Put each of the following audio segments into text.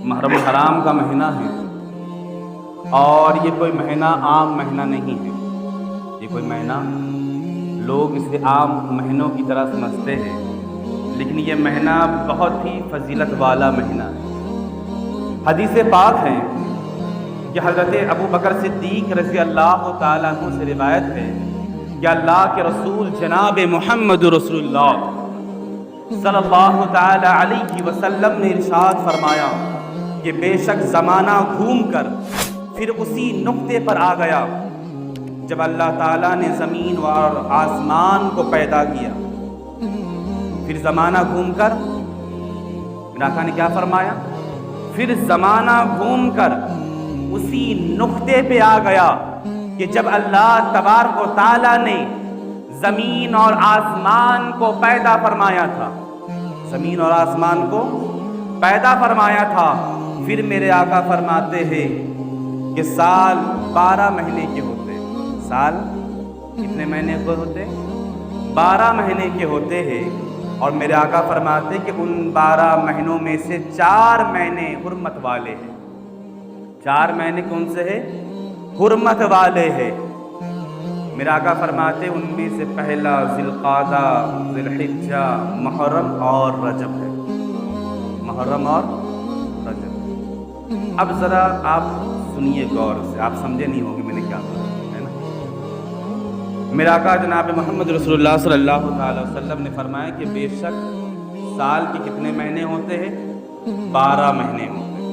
محرم الحرام کا مہینہ ہے، اور یہ کوئی مہینہ عام مہینہ نہیں ہے۔ یہ کوئی مہینہ لوگ اسے عام مہینوں کی طرح سمجھتے ہیں، لیکن یہ مہینہ بہت ہی فضیلت والا مہینہ ہے۔ حدیث پاک ہے کہ حضرت ابو بکر صدیق رضی اللہ تعالیٰ عنہ سے روایت ہے کہ اللہ کے رسول جناب محمد رسول اللہ صلی اللہ تعالی علیہ وسلم نے ارشاد فرمایا کہ بے شک زمانہ گھوم کر پھر اسی نقطے پر آ گیا جب اللہ تعالیٰ نے زمین اور آسمان کو پیدا کیا۔ پھر زمانہ گھوم کر میرا آقا نے کیا فرمایا؟ پھر زمانہ گھوم کر اسی نقطے پہ آ گیا کہ جب اللہ تبارک و تعالیٰ نے زمین اور آسمان کو پیدا فرمایا تھا، زمین اور آسمان کو پیدا فرمایا تھا۔ پھر میرے آقا فرماتے ہیں کہ سال 12 مہینے کے ہوتے ہیں۔ سال کتنے مہینے کے ہوتے؟ 12 مہینے کے ہوتے ہیں، اور میرے آقا فرماتے کہ ان 12 مہینوں میں سے 4 مہینے حرمت والے ہیں۔ 4 مہینے کون سے ہیں؟ حرمت والے ہیں۔ میرے آقا فرماتے ان میں سے پہلا ذی القعدہ، ذی الحجہ، محرم اور رجب ہے۔ محرم اور رجب۔ اب ذرا آپ سنیے غور سے، آپ سمجھے نہیں ہوگے میں نے کیا کہا ہے نا۔ میرے آقا جناب محمد رسول اللہ صلی اللہ تعالی وسلم نے فرمایا کہ بے شک سال کے کتنے مہینے ہوتے ہیں؟ 12 مہینے ہوتے ہیں،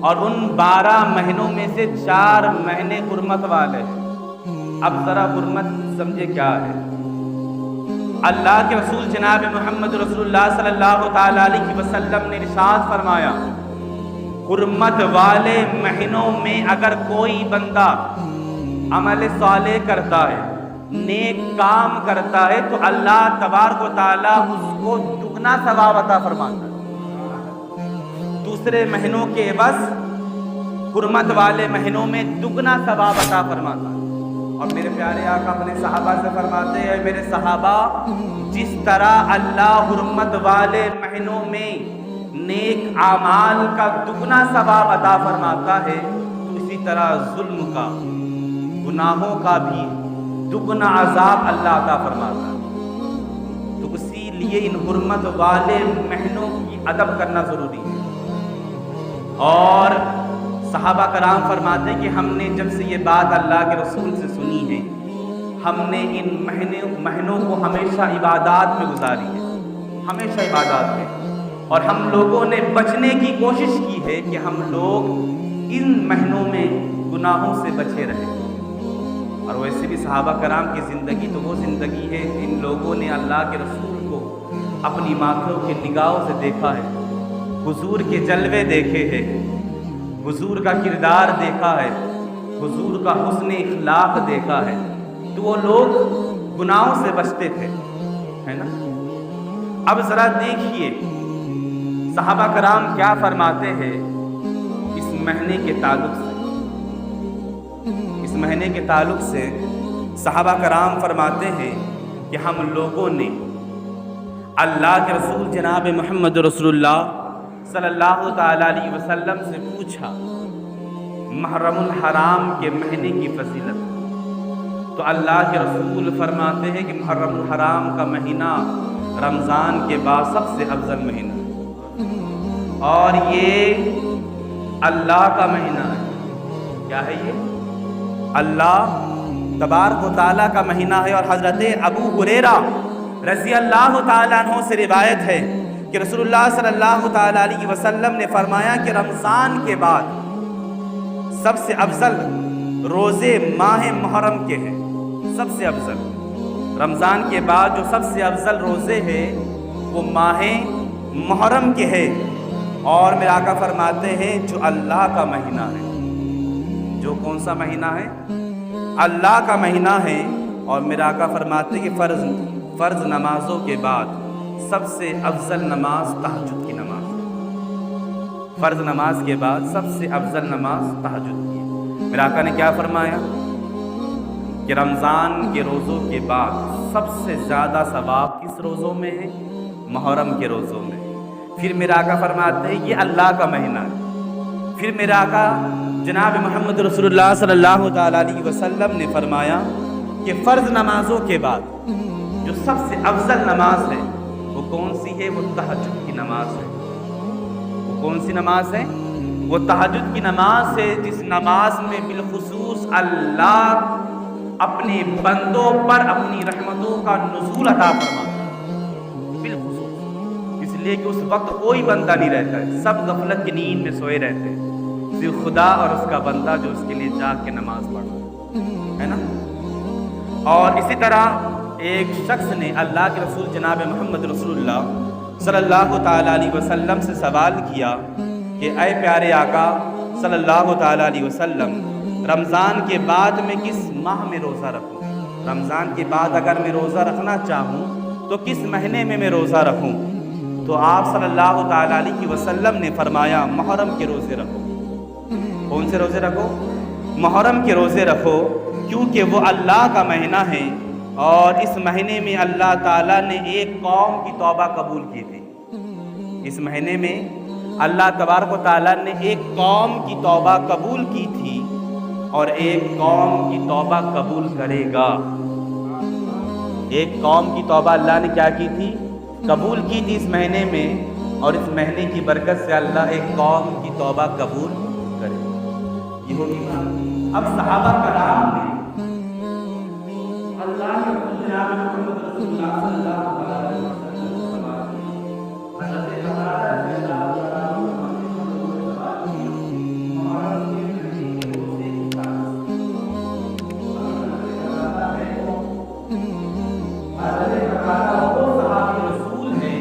اور ان 12 مہینوں میں سے 4 مہینے حرمت والے ہیں۔ اب ذرا حرمت سمجھے کیا ہے؟ اللہ کے رسول جناب محمد رسول اللہ صلی اللہ تعالی علیہ وسلم نے ارشاد فرمایا حرمت والے مہینوں میں اگر کوئی بندہ عمل صالح کرتا ہے، نیک کام کرتا ہے، تو اللہ تبارک و تعالی اس کو دگنا ثواب عطا فرماتا ہے۔ دوسرے مہینوں کے عوض حرمت والے مہینوں میں دگنا ثواب عطا فرماتا ہے۔ اور میرے پیارے آقا اپنے صحابہ سے فرماتے ہیں میرے صحابہ، جس طرح اللہ حرمت والے مہینوں میں نیک اعمال کا دگنا ثواب عطا فرماتا ہے، تو اسی طرح ظلم کا، گناہوں کا بھی دگنا عذاب اللہ عطا فرماتا ہے۔ تو اسی لیے ان حرمت والے مہینوں کی ادب کرنا ضروری ہے۔ اور صحابہ کرام فرماتے ہیں کہ ہم نے جب سے یہ بات اللہ کے رسول سے سنی ہے، ہم نے ان مہینوں کو ہمیشہ عبادات میں گزاری ہے، ہمیشہ عبادات میں، اور ہم لوگوں نے بچنے کی کوشش کی ہے کہ ہم لوگ ان مہینوں میں گناہوں سے بچے رہیں۔ اور ویسے بھی صحابہ کرام کی زندگی تو وہ زندگی ہے جن لوگوں نے اللہ کے رسول کو اپنی آنکھوں کی نگاہوں سے دیکھا ہے، حضور کے جلوے دیکھے ہیں، حضور کا کردار دیکھا ہے، حضور کا حسن اخلاق دیکھا ہے، تو وہ لوگ گناہوں سے بچتے تھے، ہے نا۔ اب ذرا دیکھیے صحابہ کرام کیا فرماتے ہیں اس مہینے کے تعلق سے۔ اس مہینے کے تعلق سے صحابہ کرام فرماتے ہیں کہ ہم لوگوں نے اللہ کے رسول جناب محمد رسول اللہ صلی اللہ تعالی علیہ وسلم سے پوچھا محرم الحرام کے مہینے کی فضیلت، تو اللہ کے رسول فرماتے ہیں کہ محرم الحرام کا مہینہ رمضان کے بعد سب سے افضل مہینہ، اور یہ اللہ کا مہینہ ہے۔ کیا ہے یہ؟ اللہ تبارک و تعالیٰ کا مہینہ ہے۔ اور حضرت ابو ہریرہ رضی اللہ تعالیٰ عنہ سے روایت ہے کہ رسول اللہ صلی اللہ تعالی علیہ وسلم نے فرمایا کہ رمضان کے بعد سب سے افضل روزے ماہ محرم کے ہیں۔ سب سے افضل رمضان کے بعد جو سب سے افضل روزے ہیں وہ ماہ محرم کے ہیں، اور میرے آقا فرماتے ہیں جو اللہ کا مہینہ ہے۔ جو کون سا مہینہ ہے؟ اللہ کا مہینہ ہے۔ اور میرے آقا فرماتے ہیں کہ فرض نمازوں کے بعد سب سے افضل نماز تہجد کی نماز ہے۔ فرض نماز کے بعد سب سے افضل نماز تہجد کی ہے۔ میرے آقا نے کیا فرمایا کہ رمضان کے روزوں کے بعد سب سے زیادہ ثواب کس روزوں میں ہے؟ محرم کے روزوں میں۔ پھر میرے آقا فرماتے ہیں یہ اللہ کا مہینہ ہے۔ پھر میرے آقا جناب محمد رسول اللہ صلی اللہ تعالیٰ علیہ وسلم نے فرمایا کہ فرض نمازوں کے بعد جو سب سے افضل نماز ہے وہ کون سی ہے؟ وہ تہجد کی نماز ہے۔ وہ کون سی نماز ہے؟ وہ تہجد کی نماز ہے، جس نماز میں بالخصوص اللہ اپنے بندوں پر اپنی رحمتوں کا نزول عطا فرماتا ہے، بالخصوص اس لیے کہ اس وقت کوئی بندہ نہیں رہتا ہے، سب غفلت کی نیند میں سوئے رہتے ہیں، صرف خدا اور اس کا بندہ جو اس کے لیے جاگ کے نماز پڑھتا ہے نا۔ اور اسی طرح ایک شخص نے اللہ کے رسول جناب محمد رسول اللہ صلی اللہ تعالیٰ علیہ وسلم سے سوال کیا کہ اے پیارے آقا صلی اللہ تعالیٰ علیہ وسلم، رمضان کے بعد میں کس ماہ میں روزہ رکھوں؟ رمضان کے بعد اگر میں روزہ رکھنا چاہوں تو کس مہینے میں میں روزہ رکھوں؟ تو آپ صلی اللہ تعالیٰ علیہ وسلم نے فرمایا محرم کے روزے رکھو۔ کون سے روزے رکھو؟ محرم کے روزے رکھو، کیونکہ وہ اللہ کا مہینہ ہے اور اس مہینے میں اللہ تعالیٰ نے ایک قوم کی توبہ قبول کی تھی۔ اس مہینے میں اللہ تبارک و تعالیٰ نے ایک قوم کی توبہ قبول کی تھی اور ایک قوم کی توبہ قبول کرے گا۔ ایک قوم کی توبہ اللہ نے کیا کی تھی؟ قبول کی تھی اس مہینے میں، اور اس مہینے کی برکت سے اللہ ایک قوم کی توبہ قبول کرے گا۔ یہ ہوگی بات۔ اب صحابہ کرام نے اللہ کے رسول جناب محمد رسول اللہ صلی اللہ علیہ وسلم سے سوال کیا۔ حضرت قتادہ رضی اللہ تعالیٰ عنہ نے سوال کیا محرم کے مہینے کے روزے کی بات۔ حضرت قتادہ وہ صحابی رسول ہیں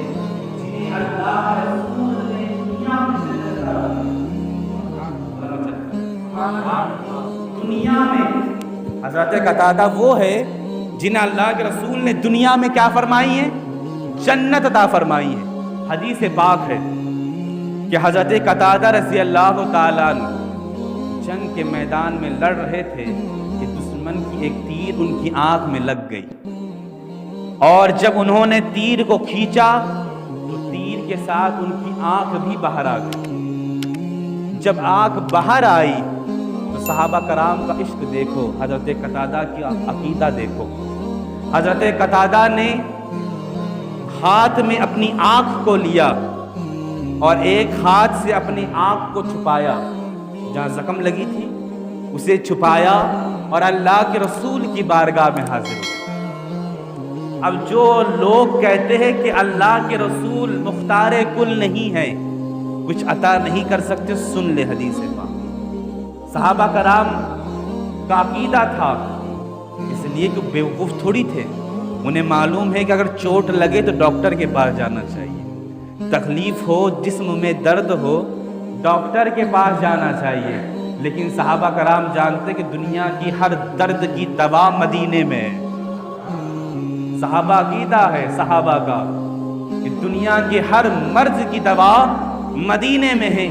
جنہیں اللہ کے رسول نے دنیا میں سے دنیا میں حضرت قتادہ وہ ہے جنہیں اللہ کے رسول نے دنیا میں کیا فرمائی ہے؟ جنت عطا فرمائی ہے۔ حدیث پاک ہے کہ حضرت قتادہ رضی اللہ تعالیٰ عنہ جنگ کے میدان میں لڑ رہے تھے کہ دشمن کی ایک تیر ان کی آنکھ میں لگ گئی، اور جب انہوں نے تیر کو کھینچا تو تیر کے ساتھ ان کی آنکھ بھی باہر آ گئی۔ جب آنکھ باہر آئی تو صحابہ کرام کا عشق دیکھو، حضرت قتادہ کی عقیدہ دیکھو۔ حضرت قتادہ نے ہاتھ میں اپنی آنکھ کو لیا اور ایک ہاتھ سے اپنی آنکھ کو چھپایا، جہاں زخم لگی تھی اسے چھپایا اور اللہ کے رسول کی بارگاہ میں حاضر ہوئے۔ اب جو لوگ کہتے ہیں کہ اللہ کے رسول مختار کل نہیں ہیں، کچھ عطا نہیں کر سکتے، سن لے حدیث پاک۔ صحابہ کرام کا عقیدہ تھا، اس لیے کہ بیوقوف تھوڑی تھے، انہیں معلوم ہے کہ اگر چوٹ لگے تو ڈاکٹر کے پاس جانا چاہیے، تکلیف ہو، جسم میں درد ہو، ڈاکٹر کے پاس جانا چاہیے۔ لیکن صحابہ کرام جانتے کہ دنیا کی ہر درد کی دوا مدینے میں ہے۔ صحابہ عقیدہ ہے صحابہ کا کہ دنیا کے ہر مرض کی دوا مدینے میں ہے۔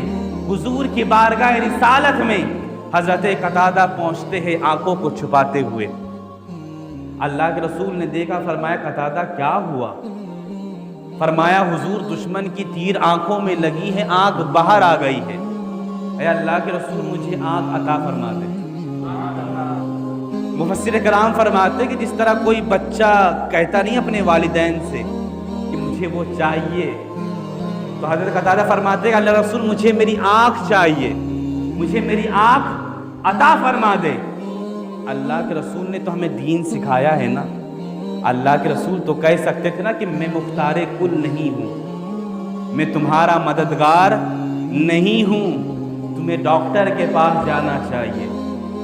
حضور کی بارگاہ رسالت میں حضرت قتادہ پہنچتے ہیں آنکھوں کو چھپاتے ہوئے۔ اللہ کے رسول نے دیکھا، فرمایا قتادہ کیا ہوا؟ فرمایا حضور دشمن کی تیر آنکھوں میں لگی ہے، آنکھ باہر آ گئی ہے، اے اللہ کے رسول مجھے آنکھ عطا فرما دے۔ مفسر کرام فرماتے کہ جس طرح کوئی بچہ کہتا نہیں اپنے والدین سے کہ مجھے وہ چاہیے، تو حضرت قتادہ فرماتے کہ اللہ رسول مجھے میری آنکھ چاہیے، مجھے میری آنکھ عطا فرما دے۔ اللہ کے رسول نے تو ہمیں دین سکھایا ہے نا۔ اللہ کے رسول تو کہہ سکتے تھے نا کہ میں مختار کل نہیں ہوں، میں تمہارا مددگار نہیں ہوں، تمہیں ڈاکٹر کے پاس جانا چاہیے،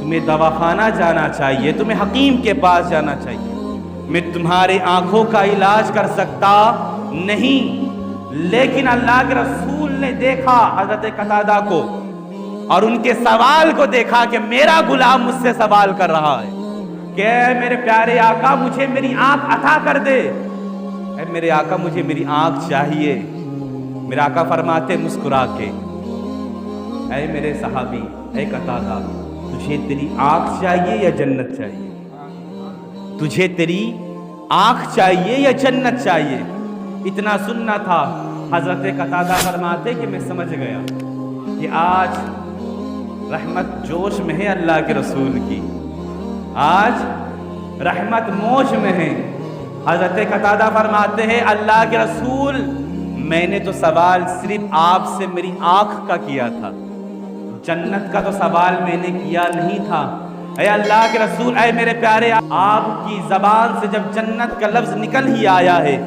تمہیں دواخانہ جانا چاہیے، تمہیں حکیم کے پاس جانا چاہیے، میں تمہارے آنکھوں کا علاج کر سکتا نہیں۔ لیکن اللہ کے رسول نے دیکھا حضرت قتادہ کو اور ان کے سوال کو دیکھا کہ میرا غلام مجھ سے سوال کر رہا ہے کہ اے میرے پیارے آقا مجھے میری آنکھ عطا کر دے، اے میرے آقا مجھے میری آنکھ چاہیے۔ میرے آقا فرماتے مسکرا کے، اے میرے صحابی، اے قتادہ، تجھے تیری آنکھ چاہیے یا جنت چاہیے؟ تجھے تیری آنکھ چاہیے یا جنت چاہیے؟ اتنا سننا تھا حضرت قتادہ فرماتے کہ میں سمجھ گیا کہ آج رحمت جوش میں ہے اللہ کے رسول کی، آج رحمت موج میں ہے۔ حضرت قتادہ فرماتے ہیں اللہ کے رسول میں نے تو سوال صرف آپ سے میری آنکھ کا کیا تھا، جنت کا تو سوال میں نے کیا نہیں تھا۔ اے اللہ کے رسول، اے میرے پیارے، آپ کی زبان سے جب جنت کا لفظ نکل ہی آیا ہے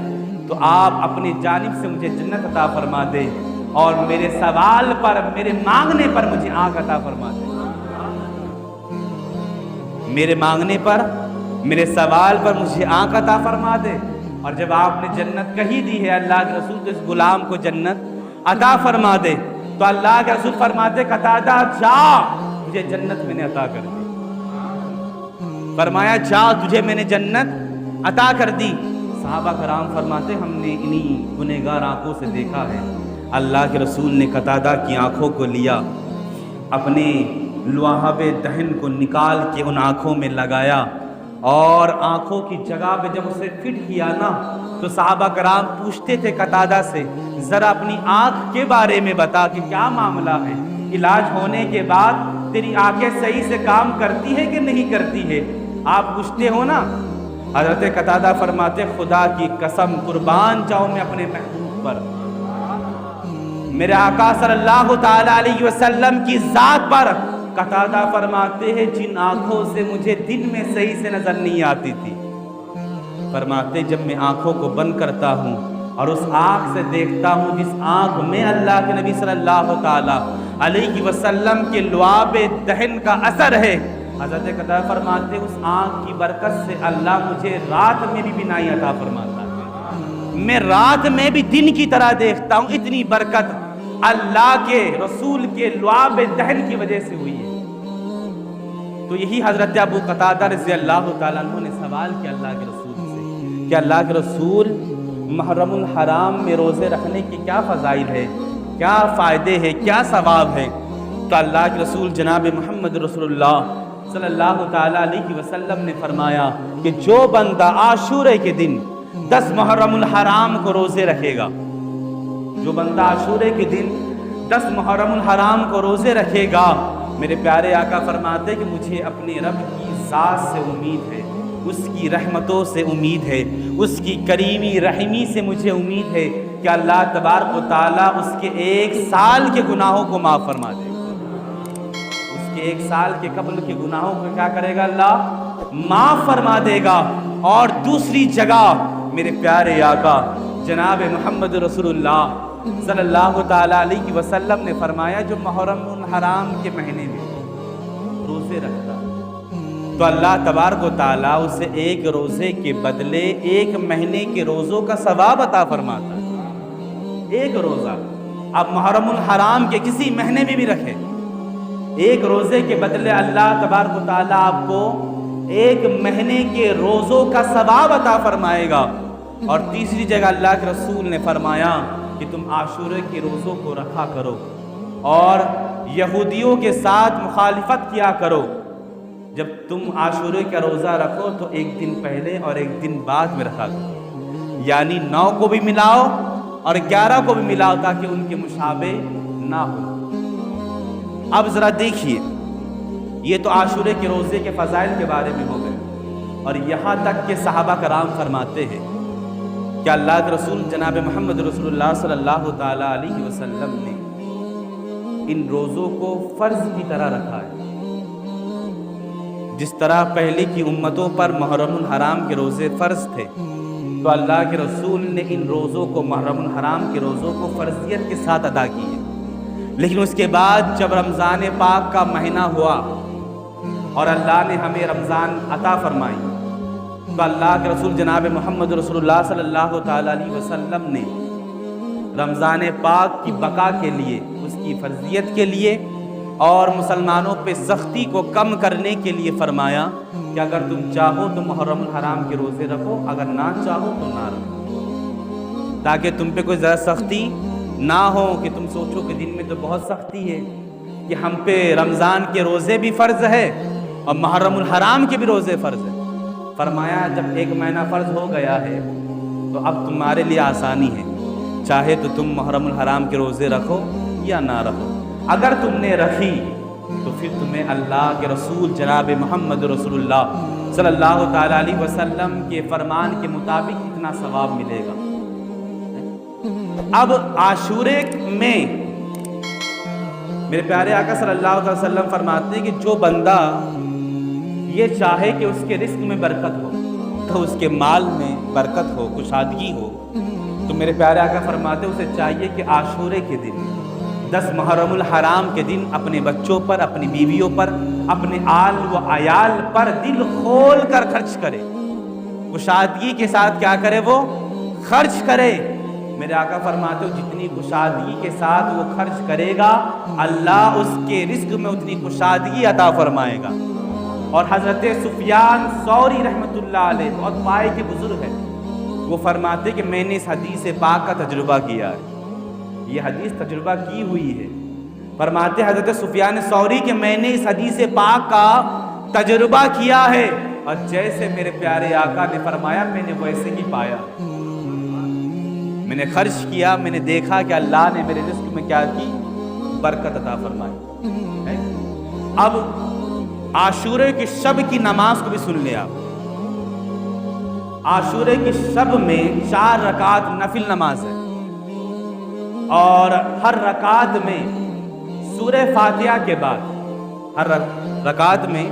تو آپ اپنی جانب سے مجھے جنت عطا فرما دے، اور میرے سوال پر، میرے مانگنے پر مجھے آنکھ عطا فرما دے، میرے مانگنے پر، میرے سوال پر مجھے آنکھ عطا فرما دے۔ اور جب آپ نے جنت کہی دی ہے اللہ کے رسول تو اس غلام کو جنت عطا فرما دے۔ تو اللہ کے رسول فرماتے قتادہ جا، تجھے جنت میں نے عطا کر دی۔ فرمایا جا، تجھے میں نے جنت عطا کر دی۔ صحابہ کرام فرماتے ہم نے انہی گنہگار آنکھوں سے دیکھا ہے اللہ کے رسول نے قتادہ کی آنکھوں کو لیا، اپنے لعاب دہن کو نکال کے ان آنکھوں میں لگایا، اور آنکھوں کی جگہ پہ جب اسے فٹ کیا نا تو صحابہ کرام پوچھتے تھے قتادہ سے ذرا اپنی آنکھ کے بارے میں بتا کہ کیا معاملہ ہے، علاج ہونے کے بعد تیری آنکھیں صحیح سے کام کرتی ہے کہ نہیں کرتی ہے، آپ پوچھتے ہو نا۔ حضرت قتادہ فرماتے خدا کی قسم قربان جاؤں میں اپنے محبوب پر، میرے آقا صلی اللہ تعالی علیہ وسلم کی ذات پر۔ قتادہ فرماتے ہیں جن آنکھوں سے مجھے دن میں صحیح سے نظر نہیں آتی تھی، فرماتے جب میں آنکھوں کو بند کرتا ہوں اور اس آنکھ سے دیکھتا ہوں جس آنکھ میں اللہ کے نبی صلی اللہ تعالی علیہ وسلم کے لعاب دہن کا اثر ہے، حضرت قتادہ فرماتے اس آنکھ کی برکت سے اللہ مجھے رات میں بھی بینائی عطا فرماتا ہے، میں رات میں بھی دن کی طرح دیکھتا ہوں۔ اتنی برکت اللہ کے رسول کے لعاب دہن کی وجہ سے ہوئی ہے۔ تو یہی حضرت ابو قتادہ رضی اللہ تعالیٰ عنہ نے سوال کیا اللہ کے رسول سے کہ اللہ کے رسول محرم الحرام میں روزے رکھنے کی کیا فضائل ہے، کیا فائدے ہیں، کیا ثواب ہے؟ تو اللہ کے رسول جناب محمد رسول اللہ صلی اللہ تعالیٰ علیہ وسلم نے فرمایا کہ جو بندہ عاشورے کے دن 10 محرم الحرام کو روزے رکھے گا، جو بندہ عاشورے کے دن 10 محرم الحرام کو روزے رکھے گا، میرے پیارے آقا فرماتے کہ مجھے اپنے رب کی ذات سے امید ہے، اس کی رحمتوں سے امید ہے، اس کی کریمی رحمی سے مجھے امید ہے کہ اللہ تبارک و تعالیٰ اس کے 1 سال کے گناہوں کو معاف فرما دے گا، اس کے 1 سال کے قبل کے گناہوں کو کیا کرے گا اللہ معاف فرما دے گا۔ اور دوسری جگہ میرے پیارے آقا جناب محمد رسول اللہ صلی اللہ تعالیٰ علیہ وسلم نے فرمایا جو محرم الحرام کے مہینے میں روزے رکھتا تو اللہ تبارک و تعالیٰ اسے 1 روزے کے بدلے 1 مہینے کے روزوں کا ثواب عطا فرماتا ہے۔ 1 روزہ آپ محرم الحرام کے کسی مہینے میں بھی رکھیں، 1 روزے کے بدلے اللہ تبارک و تعالیٰ آپ کو 1 مہینے کے روزوں کا ثواب عطا فرمائے گا۔ اور تیسری جگہ اللہ کے رسول نے فرمایا کہ تم عاشورے کے روزوں کو رکھا کرو اور یہودیوں کے ساتھ مخالفت کیا کرو۔ جب تم عاشورے کا روزہ رکھو تو 1 دن پہلے اور 1 دن بعد میں رکھا کرو، یعنی 9 کو بھی ملاؤ اور 11 کو بھی ملاؤ تاکہ ان کے مشابہ نہ ہو۔ اب ذرا دیکھیے، یہ تو عاشورے کے روزے کے فضائل کے بارے میں ہو گئے، اور یہاں تک کہ صحابہ کرام فرماتے ہیں کہ اللہ کے رسول جناب محمد رسول اللہ صلی اللہ تعالیٰ علیہ وسلم نے ان روزوں کو فرض کی طرح رکھا ہے، جس طرح پہلے کی امتوں پر محرم الحرام کے روزے فرض تھے تو اللہ کے رسول نے ان روزوں کو، محرم الحرام کے روزوں کو فرضیت کے ساتھ ادا کیے۔ لیکن اس کے بعد جب رمضان پاک کا مہینہ ہوا اور اللہ نے ہمیں رمضان عطا فرمائی تو اللہ کے رسول جناب محمد رسول اللہ صلی اللہ تعالیٰ علیہ وسلم نے رمضان پاک کی بقا کے لیے، اس کی فرضیت کے لیے اور مسلمانوں پہ سختی کو کم کرنے کے لیے فرمایا کہ اگر تم چاہو تو محرم الحرام کے روزے رکھو، اگر نہ چاہو تو نہ رکھو، تاکہ تم پہ کوئی زیادہ سختی نہ ہو کہ تم سوچو کہ دن میں تو بہت سختی ہے کہ ہم پہ رمضان کے روزے بھی فرض ہے اور محرم الحرام کے بھی روزے فرض ہے۔ فرمایا جب 1 مہینہ فرض ہو گیا ہے تو اب تمہارے لیے آسانی ہے، چاہے تو تم محرم الحرام کے روزے رکھو یا نہ رکھو، اگر تم نے رکھی تو پھر تمہیں اللہ کے رسول جناب محمد رسول اللہ صلی اللہ تعالیٰ علیہ وسلم کے فرمان کے مطابق اتنا ثواب ملے گا۔ اب عاشورے میں میرے پیارے آقا صلی اللہ علیہ وسلم فرماتے ہیں کہ جو بندہ یہ چاہے کہ اس کے رزق میں برکت ہو، تو اس کے مال میں برکت ہو، کشادگی ہو، تو میرے پیارے آقا فرماتے ہیں اسے چاہیے کہ عاشورے کے دن 10 محرم الحرام کے دن اپنے بچوں پر، اپنی بیویوں پر، اپنے آل و عیال پر دل کھول کر خرچ کرے، کشادگی کے ساتھ کیا کرے؟ وہ خرچ کرے۔ میرے آقا فرماتے ہو جتنی کشادگی کے ساتھ وہ خرچ کرے گا اللہ اس کے رزق میں اتنی کشادگی عطا فرمائے گا۔ اور حضرت سفیان ثوری رحمۃ اللہ علیہ بہت پائے کے بزرگ ہیں، وہ فرماتے کہ میں نے اس حدیث پاک کا تجربہ کیا ہے، یہ حدیث تجربہ کی ہوئی ہے۔ فرماتے حضرت سفیان ثوری کہ میں نے اس حدیث پاک کا تجربہ کیا ہے، اور جیسے میرے پیارے آقا نے فرمایا میں نے ویسے ہی پایا۔ میں نے خرچ کیا، میں نے دیکھا کہ اللہ نے میرے رزق میں کیا کی؟ برکت عطا فرمائی۔ اب عاشورے کی شب کی نماز کو بھی سن لیں آپ۔ عاشورے کی شب میں 4 رکعت نفل نماز ہے، اور ہر رکعت میں سورہ فاتحہ کے بعد، ہر رکعت میں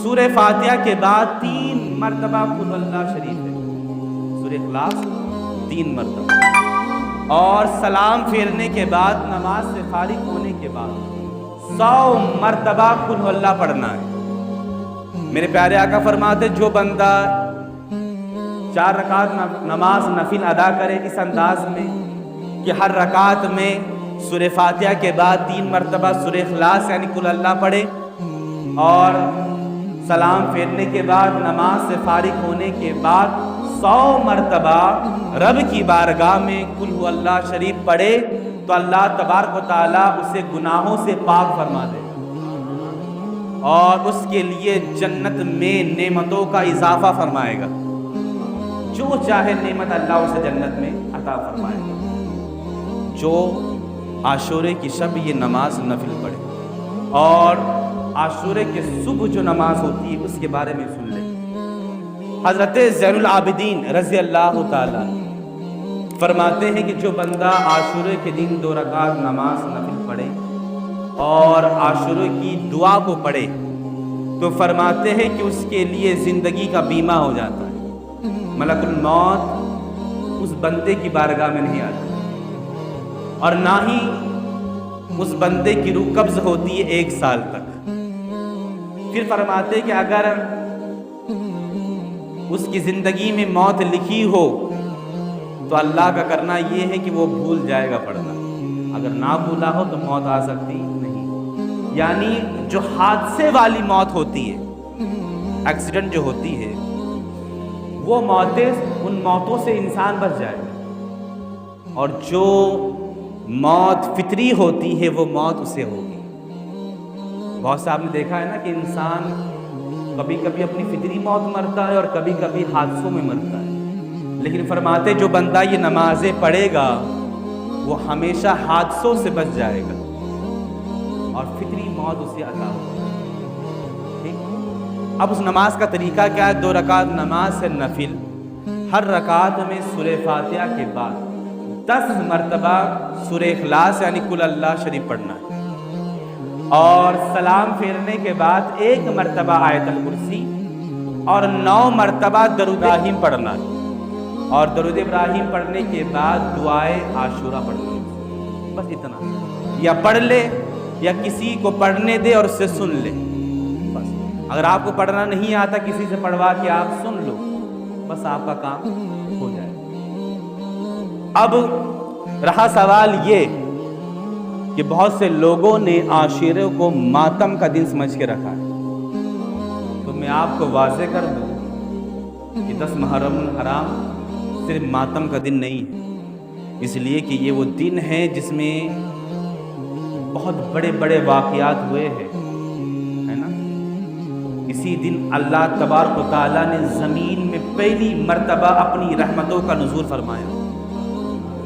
سورہ فاتحہ کے بعد 3 مرتبہ قل اللہ شریف ہے، سورہ اخلاص 3 مرتبہ، اور سلام پھیرنے کے بعد نماز سے فارغ ہونے کے بعد 100 مرتبہ قل اللہ پڑھنا ہے۔ میرے پیارے آقا فرماتے جو بندہ 4 رکعت نماز نفل ادا کرے اس انداز میں کہ ہر رکعت میں سورہ فاتحہ کے بعد 3 مرتبہ سورہ اخلاص یعنی قل اللہ پڑھے، اور سلام پھیرنے کے بعد نماز سے فارغ ہونے کے بعد 100 مرتبہ رب کی بارگاہ میں قل اللہ شریف پڑھے، تو اللہ تبارک و تعالیٰ اسے گناہوں سے پاک فرما دے اور اس کے لیے جنت میں نعمتوں کا اضافہ فرمائے گا، جو چاہے نعمت اللہ اسے جنت میں عطا فرمائے گا۔ جو عاشورے کی شب یہ نماز نفل پڑھے، اور عاشورے کے صبح جو نماز ہوتی ہے اس کے بارے میں سن لیں۔ حضرت زین العابدین رضی اللہ تعالیٰ فرماتے ہیں کہ جو بندہ عاشورے کے دن 2 رکعت نماز نفل پڑھے اور عاشورے کی دعا کو پڑھے تو فرماتے ہیں کہ اس کے لیے زندگی کا بیمہ ہو جاتا ہے، ملک الموت اس بندے کی بارگاہ میں نہیں آتا، اور نہ ہی اس بندے کی روح قبض ہوتی ہے 1 سال تک۔ پھر فرماتے کہ اگر اس کی زندگی میں موت لکھی ہو تو اللہ کا کرنا یہ ہے کہ وہ بھول جائے گا پڑھنا، اگر نہ بھولا ہو تو موت آ سکتی نہیں۔ یعنی جو حادثے والی موت ہوتی ہے، ایکسیڈنٹ جو ہوتی ہے، وہ موتیں ان موتوں سے انسان بچ جائے گا، اور جو موت فطری ہوتی ہے وہ موت اسے ہوگی۔ بہت سے آپ نے دیکھا ہے نا کہ انسان کبھی کبھی اپنی فطری موت مرتا ہے اور کبھی کبھی حادثوں میں مرتا ہے، لیکن فرماتے جو بندہ یہ نمازیں پڑھے گا وہ ہمیشہ حادثوں سے بچ جائے گا اور فطری موت اسے عطا ہوگی۔ اب اس نماز کا طریقہ کیا ہے؟ 2 رکعت نماز سے نفل، ہر رکعت میں سورہ فاتحہ کے بعد 10 مرتبہ سورہ اخلاص یعنی قل اللہ شریف پڑھنا ہے، اور سلام پھیرنے کے بعد 1 مرتبہ آیت الکرسی اور 9 مرتبہ درود ابراہیم پڑھنا ہے، اور درود ابراہیم پڑھنے کے بعد دعائے عاشورہ پڑھنی ہے، بس اتنا۔ یا پڑھ لے یا کسی کو پڑھنے دے اور اس سے سن لے، بس۔ اگر آپ کو پڑھنا نہیں آتا کسی سے پڑھوا کے آپ سن لو، بس آپ کا کام ہو جائے۔ اب رہا سوال یہ کہ بہت سے لوگوں نے عاشورے کو ماتم کا دن سمجھ کے رکھا ہے، تو میں آپ کو واضح کر دوں کہ 10 محرم الحرام صرف ماتم کا دن نہیں ہے، اس لیے کہ یہ وہ دن ہے جس میں بہت بڑے بڑے واقعات ہوئے ہیں، ہے نا۔ اسی دن اللہ تبارک و تعالیٰ نے زمین میں پہلی مرتبہ اپنی رحمتوں کا نزول فرمایا،